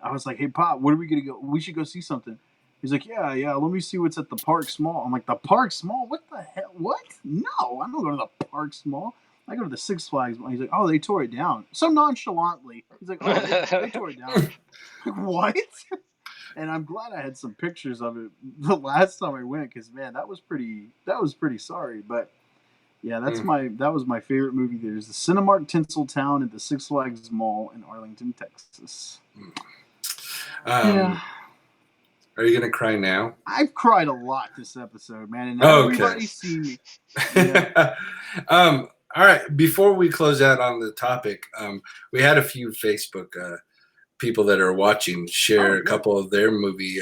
I was like, "Hey, Pop, what are we gonna go? We should go see something." He's like, "Yeah. Let me see what's at the Parks Mall." I'm like, "The Parks Mall? What the hell? What? No, I don't go to the Parks Mall. I go to the Six Flags Mall." He's like, "Oh, they tore it down." So nonchalantly, he's like, "Oh, they tore it down." Like, what? And I'm glad I had some pictures of it the last time I went, because man, that was pretty sorry. But yeah, that was my favorite movie. There's the Cinemark Tinseltown at the Six Flags Mall in Arlington, Texas. Yeah. Are you gonna cry now? I've cried a lot this episode, man, and everybody's seen me. Yeah. All right. Before we close out on the topic, we had a few Facebook people that are watching share a couple of their movie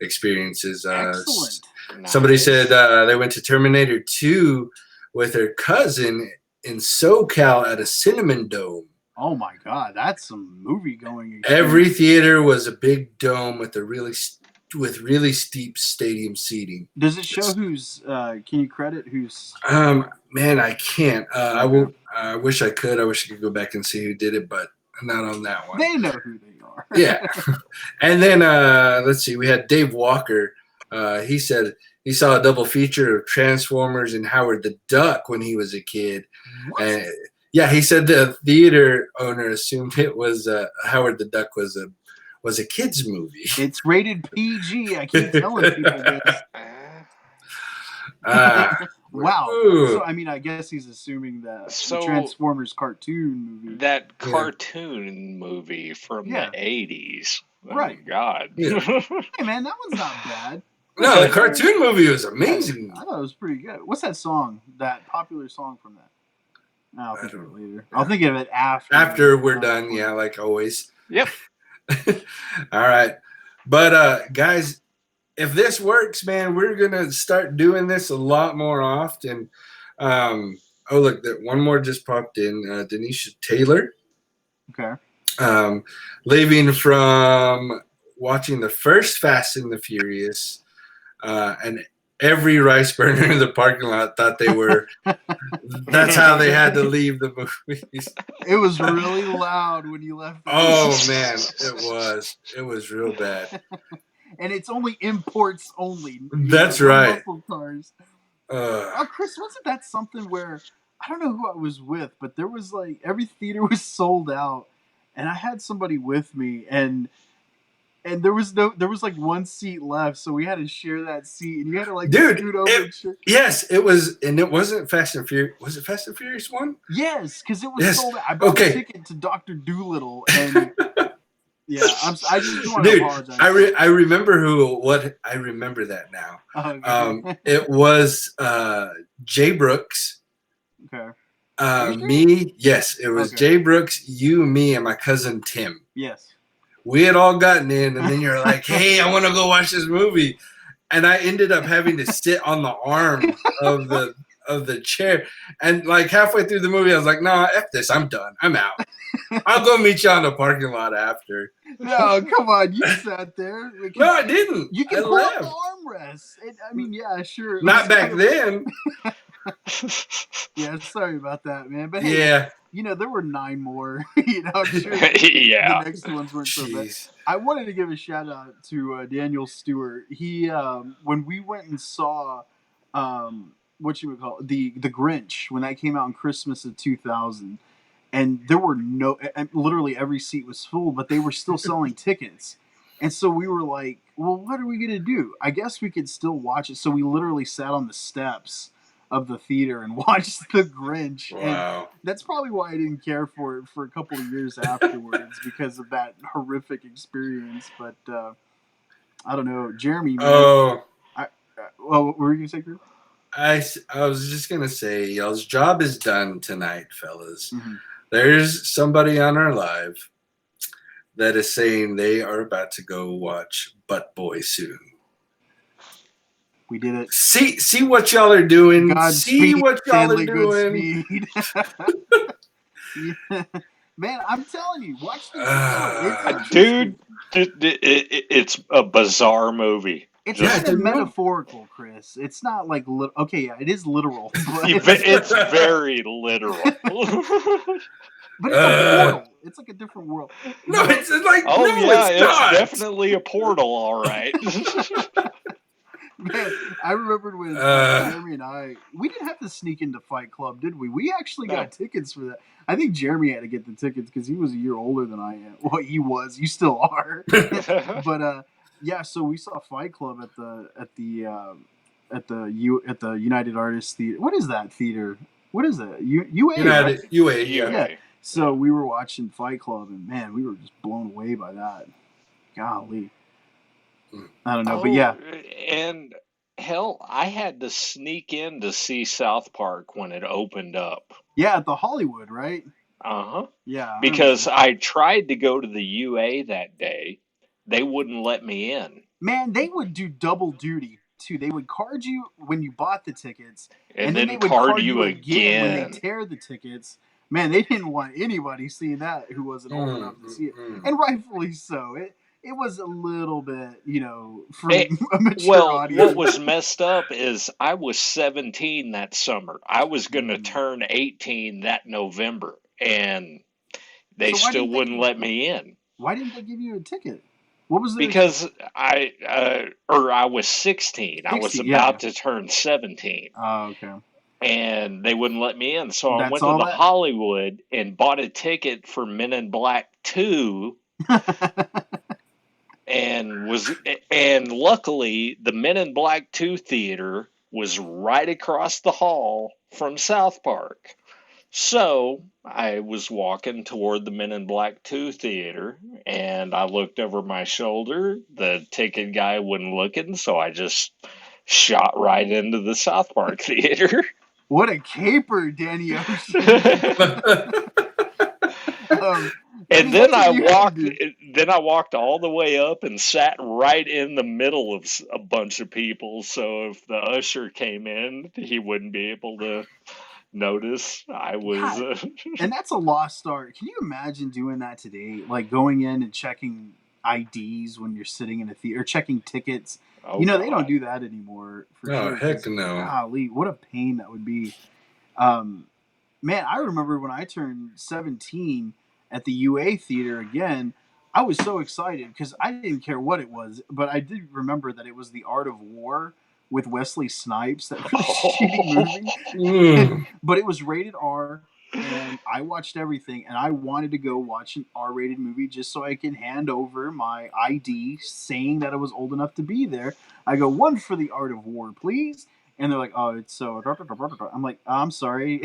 experiences. Excellent. Somebody said they went to Terminator 2 with their cousin in SoCal at a Cinnamon Dome. Oh my God, that's some movie going. Every theater was a big dome with really steep stadium seating. Does it show who's? Can you credit who's? Man, I can't. I will. I wish I could. I wish I could go back and see who did it, but not on that one. They know who they are. Yeah. And then let's see. We had Dave Walker. He said he saw a double feature of Transformers and Howard the Duck when he was a kid. What? Yeah, he said the theater owner assumed it was Howard the Duck was a kids movie. It's rated PG. I keep telling people this. Wow. Ooh. So I mean, I guess he's assuming that the Transformers cartoon movie. That cartoon movie from the 80s. Right. Oh, God. Yeah. Hey, man, that one's not bad. No, the cartoon movie was amazing. I thought it was pretty good. What's that song? That popular song from that? I'll think of it later. I'll think of it after. After we're done, yeah, like always. Yep. All right. But guys, if this works, man, we're gonna start doing this a lot more often. Oh, look, that one more just popped in. Denisha Taylor. Okay. Leaving from watching the first Fast and the Furious, and every rice burner in the parking lot thought they were. That's how they had to leave the movies. It was really loud when you left. Oh man, it was real bad. And it's only imports only. That's right. Cars. Chris, wasn't that something where I don't know who I was with, but there was like every theater was sold out, and I had somebody with me, and there was like one seat left, so we had to share that seat, and you had to like scoot over. Yes, it was, and it wasn't Fast and Furious. Was it Fast and Furious 1? Yes, because it was sold out. I bought a ticket to Dr. Dolittle, and yeah, I just want to apologize. I remember I remember that now. Okay. It was Jay Brooks. Okay. Me, yes, it was Jay Brooks, you, me, and my cousin Tim. Yes. We had all gotten in, and then you're like, "Hey, I want to go watch this movie," and I ended up having to sit on the arm of the chair, and like halfway through the movie, I was like, "Nah, f this, I'm done, I'm out. I'll go meet you on the parking lot after." No, come on, you sat there. No, I didn't. You can pull up the armrest. I mean, yeah, sure. Not back then. Yeah, sorry about that, man. But hey, yeah. There were 9 more. I'm sure yeah. The next ones weren't so bad. I wanted to give a shout out to Daniel Stewart. He, when we went and saw, what you would call it, the Grinch, when that came out in Christmas of 2000, and there were literally every seat was full, but they were still selling tickets. And so we were like, well, what are we going to do? I guess we could still watch it. So we literally sat on the steps of the theater and watched the Grinch. Wow. And that's probably why I didn't care for it for a couple of years afterwards, because of that horrific experience. But I don't know, Jeremy. Man, what were you going to say, Chris? I was just going to say, y'all's job is done tonight, fellas. Mm-hmm. There's somebody on our live that is saying they are about to go watch Butt Boy soon. We did it. See what y'all are doing. Godspeed, see what y'all are doing. Yeah. Man, I'm telling you, watch the trailer. It's Dude, interesting. it's a bizarre movie. It's Yeah, kind Just of dude, no. metaphorical, Chris. It's not like okay, yeah, it is literal, it's very literal. but it's a Uh, portal. It's like a different world. no, it's like Oh no, yeah, it's it's not. definitely a portal, all right. Man, I remembered when Uh, Jeremy and we didn't have to sneak into Fight Club, did we? We actually No. got tickets for that. I think Jeremy had to get the tickets because he was a year older than I am. Well, he was. You still are. But yeah, so we saw Fight Club at the United Artists Theater. What is that theater? What is that? UA, right? United UA, yeah. Yeah. UA. So we were watching Fight Club, and man, we were just blown away by that. Golly, I don't know, but yeah, And hell, I had to sneak in to see South Park when it opened up. yeah, at the Hollywood, right? Uh-huh. Yeah, I Because remember. I tried to go to the UA that day. They wouldn't let me in. Man, they would do double duty too. They would card you when you bought the tickets, And and then they then would card card you you again when they again. tear the tickets. Man, they didn't want anybody seeing that who wasn't old enough to see it, Mm. and rightfully so. It was a little bit, for Eh, a mature Well, what audience. was messed up is I was 17 that summer. I was going to Mm. turn 18 that November, and they So still wouldn't let me in why didn't they give you a ticket? What was their because I was 16. I was 60? Yeah, yeah. about to turn 17, Oh, okay. and they wouldn't let me in. So I That's went to all the that. Hollywood and bought a ticket for Men in Black 2 and luckily the Men in Black 2 theater was right across the hall from South Park. So I was walking toward the Men in Black 2 theater and I looked over my shoulder. The ticket guy wasn't looking, so I just shot right into the South Park theater. What a caper, Danny Ocean. I And mean, that's what you had to do. then I walked all the way up and sat right in the middle of a bunch of people. So if the usher came in, he wouldn't be able to notice I was. God, and that's a lost art. Can you imagine doing that today? Like going in and checking IDs when you're sitting in a theater, checking tickets. Oh They don't God. do that anymore for Oh, sure. heck 'Cause, no. golly, what a pain that would be. Um, Man, I remember when I turned 17 at the UA theater again. I was so excited because I didn't care what it was, but I did remember that it was The Art of War with Wesley Snipes, that really shitty movie. Mm. But it was rated R, and I watched everything, and I wanted to go watch an R-rated movie just so I can hand over my ID saying that I was old enough to be there. I go, one for The Art of War, please. And they're like, oh, it's so. I'm like, I'm sorry.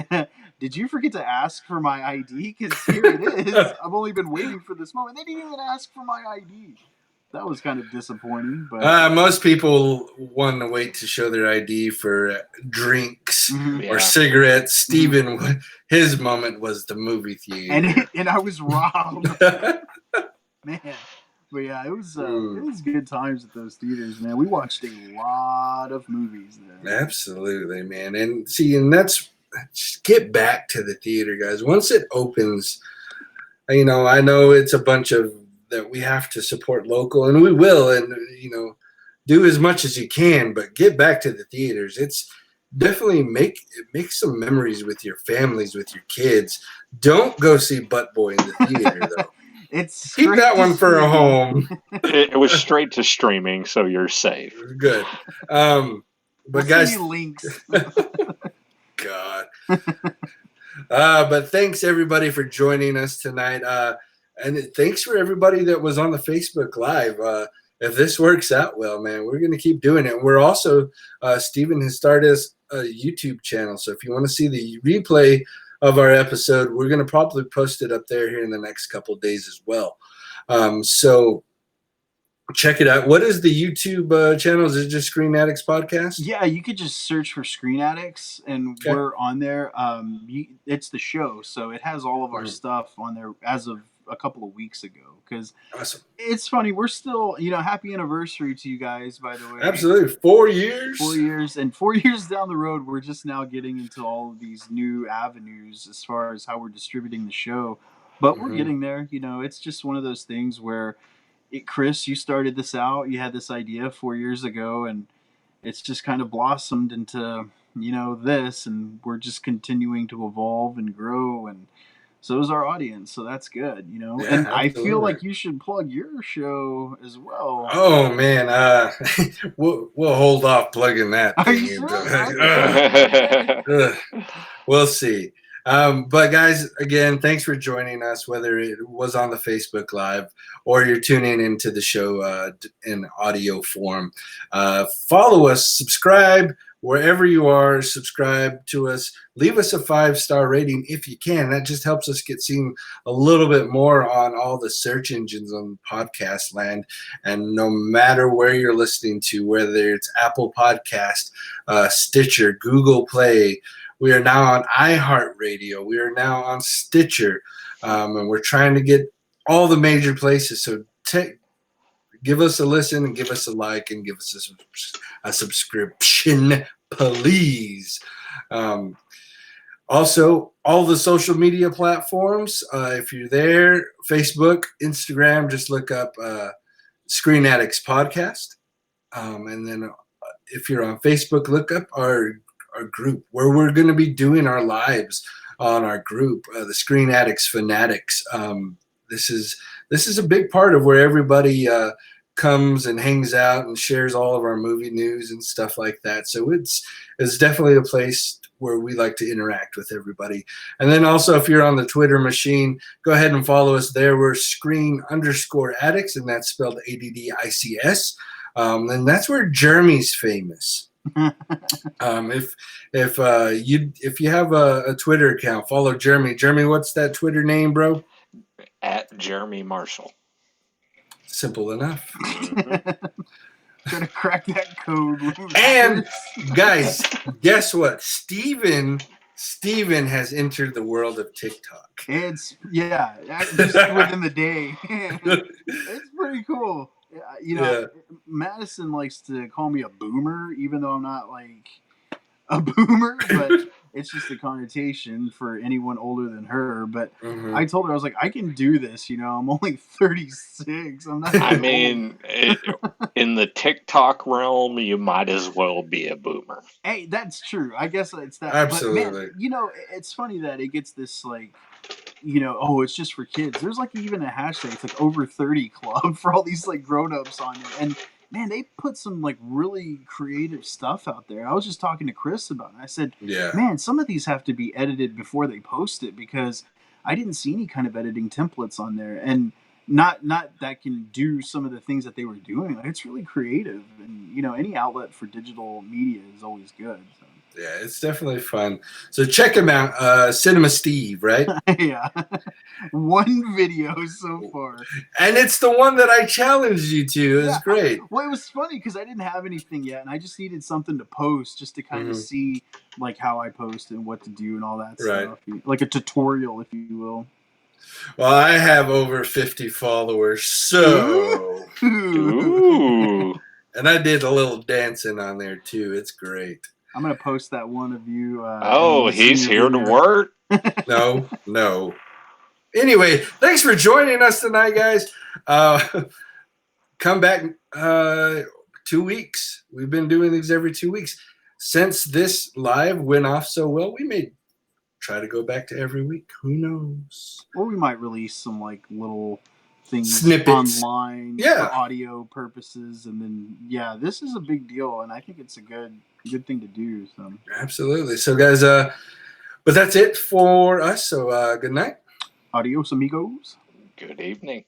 Did you forget to ask for my ID? Because here it is. I've only been waiting for this moment. They didn't even ask for my ID. That was kind of disappointing, but Most people want to wait to show their ID for drinks mhm. or Yeah. cigarettes. Steven, his moment was the movie theater. and I was robbed, man. But yeah, it was good times at those theaters, man. We watched a lot of movies there. Absolutely, man. And see, and that's just get back to the theater, guys. Once it opens, I know it's a bunch of that we have to support local, and we will, and do as much as you can, but get back to the theaters. It's definitely make some memories with your families, with your kids. Don't go see Butt Boy in the theater though. It's Keep that one for a home. It was straight to streaming, so you're safe. Good. We'll But send guys, you links. God. But thanks everybody for joining us tonight. And thanks for everybody that was on the Facebook Live. If this works out well, man, we're going to keep doing it. We're also, Steven has started a YouTube channel. So if you want to see the replay of our episode, we're going to probably post it up there here in the next couple of days as well. So check it out. What is the YouTube channel? Is it just Screen Addicts Podcast? Yeah, you could just search for Screen Addicts, and Okay. we're on there. It's the show, so it has all of our stuff on there as of a couple of weeks ago. Because Awesome. it's funny, we're still, happy anniversary to you guys, by the way. Absolutely. 4 years. 4 years, and 4 years down the road, we're just now getting into all of these new avenues as far as how we're distributing the show. but we're Mhm. getting there. You know, it's just one of those things where Chris, you started this out. You had this idea 4 years ago, and it's just kind of blossomed into this, and we're just continuing to evolve and grow, and so is our audience. So that's good. Yeah, And I feel absolutely. like you should plug your show as well. Oh man, we'll hold off plugging that Are you thing. sure? Okay. Ugh, we'll see. But guys, again, thanks for joining us, whether it was on the Facebook Live or you're tuning into the show in audio form. Follow us, subscribe wherever you are. Subscribe to us. Leave us a 5-star rating if you can. That just helps us get seen a little bit more on all the search engines on podcast land. And no matter where you're listening to, whether it's Apple Podcast, Stitcher, Google Play, we are now on iHeartRadio. We are now on Stitcher, and we're trying to get all the major places. So give us a listen and give us a like and give us a subscription, please. Also, all the social media platforms, if you're there, Facebook, Instagram, just look up Screen Addicts Podcast. And then if you're on Facebook, look up our group where we're going to be doing our lives on our group, the Screen Addicts Fanatics. This is a big part of where everybody comes and hangs out and shares all of our movie news and stuff like that. So it's definitely a place where we like to interact with everybody. And then also, if you're on the Twitter machine, go ahead and follow us there. We're Screen_Addicts, and that's spelled ADDICS. And that's where Jeremy's famous. If you have a Twitter account, follow Jeremy. Jeremy, what's that Twitter name, bro? At Jeremy Marshall. Simple enough. Trying to crack that code. And guys, guess what? Steven has entered the world of TikTok. It's just within the day. It's pretty cool. Madison likes to call me a boomer, even though I'm not like a boomer, but it's just a connotation for anyone older than her. But I told her, I was like, I can do this. I'm only 36. I'm not. I mean, in the TikTok realm, you might as well be a boomer. Hey, that's true. I guess it's that. Absolutely. But man, it's funny that it gets this like, oh, it's just for kids. There's like even a hashtag. It's like over 30 club for all these like grown-ups on it. And man, they put some like really creative stuff out there. I was just talking to Chris about it. I said, man, some of these have to be edited before they post it, because I didn't see any kind of editing templates on there. And not that can do some of the things that they were doing. Like, it's really creative, and any outlet for digital media is always good. So. Yeah, it's definitely fun. So check him out, Cinema Steve, right? Yeah. One video so far. And it's the one that I challenged you to. It was great. Well, it was funny because I didn't have anything yet, and I just needed something to post just to kind of see like how I post and what to do and all that stuff. Like a tutorial, if you will. Well, I have over 50 followers, so... Ooh. And I did a little dancing on there, too. It's great. I'm going to post that one of you. He's here to work? No. Anyway, thanks for joining us tonight, guys. Come back 2 weeks. We've been doing these every 2 weeks. Since this live went off so well, we may try to go back to every week. Who knows? Or we might release some like little things snippets online for audio purposes, and then this is a big deal, and I think it's a good thing to do. So absolutely. So guys, but that's it for us. So good night. Adios, amigos. Good evening.